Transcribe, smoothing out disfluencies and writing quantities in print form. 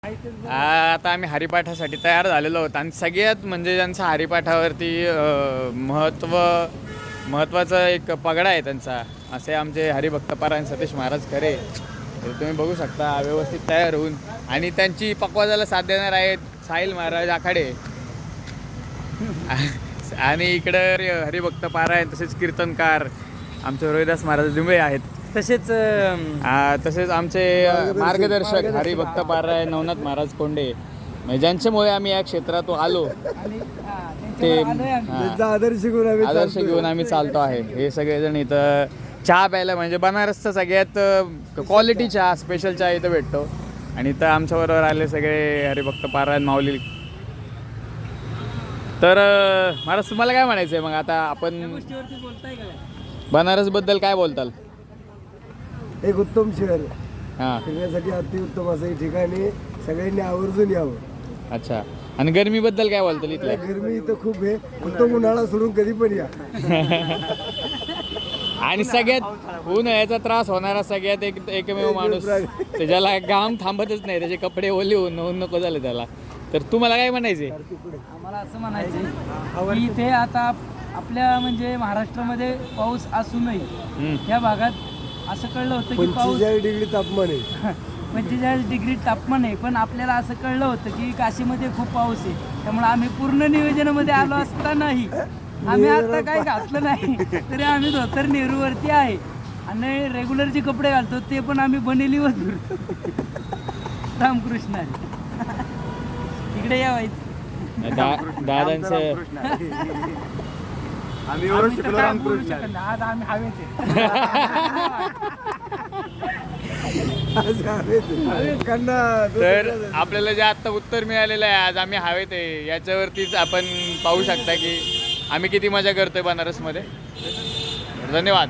आता आम्ही हरिपाठासाठी तयार झालेलो आहोत आणि सगळ्यात म्हणजे ज्यांचा हरिपाठावरती महत्त्वाचा एक पगडा आहे त्यांचा, असे आमचे हरिभक्त पारायण सतीश महाराज खरे. तर तुम्ही बघू शकता व्यवस्थित तयार होऊन, आणि त्यांची पकवाजाला साथ देणार आहेत साहिल महाराज आखाडे. आणि इकडं हरिभक्त पारायण तसेच कीर्तनकार आमचे रोहिदास महाराज दुबे आहेत. तसेच आमचे मार्गदर्शक हरिभक्त पारायण नवनाथ महाराज कोंडे, म्हणजे ज्यांच्यामुळे आम्ही या क्षेत्रात आलो ते आदर्श घेऊन आम्ही चालतो आहे. हे सगळेजण इथं चहा प्यायला, म्हणजे बनारसचा सगळ्यात क्वालिटी चहा, स्पेशल चहा इथं भेटतो. आणि इथं आमच्याबरोबर आले सगळे हरिभक्त पारायण माऊली. तर महाराज तुम्हाला काय म्हणायचं आहे मग? आता आपण बनारसबद्दल काय बोलताल? एक उत्तम शहर, हां, फिरण्यासाठी अतिउत्तम असं ठिकाणी सगळ्यांनी आवर्जून यावं. अच्छा. आणि गरमीबद्दल काय बोलताल इथल्या? गरमी इथं खूप आहे, उत्तम उन्हाळा सोडून कधी पण या. आणि सगळ्यात उन्हाळ्याचा त्रास होणारा सगळ्यात एकमेव माणूस, त्याला घाम थांबतच नाही, त्याचे कपडे ओले होऊन नको झाले त्याला. तर तुम्हाला काय म्हणायचे? आम्हाला असं म्हणायचं की इथे आता आपल्या म्हणजे महाराष्ट्रामध्ये पाऊस असूनही या भागात असं कळलं होतं की पाऊस 45 डिग्री तापमान आहे. 45 डिग्री तापमान आहे, पण आपल्याला असं कळलं होतं की काशीमध्ये खूप पाऊस आहे. त्यामुळे आम्ही पूर्ण नियोजनामध्ये आलो असतानाही आम्ही आता काही घातलं नाही, तरी आम्ही धोतर नेहरूवरती आहे आणि रेग्युलर जे कपडे घालतो ते पण आम्ही बनेलीवर धरतो. रामकृष्ण आहे. इकडे यावायचं दादांचं आम्ही एवढं शिकलो रामकृष्ण. आज आम्ही हवेचे. तर आपल्याला जे आत्ता उत्तर मिळालेलं आहे, आज आम्ही हवेत आहे, याच्यावरतीच आपण पाहू शकता की आम्ही किती मजा करतोय बनारसमध्ये. धन्यवाद.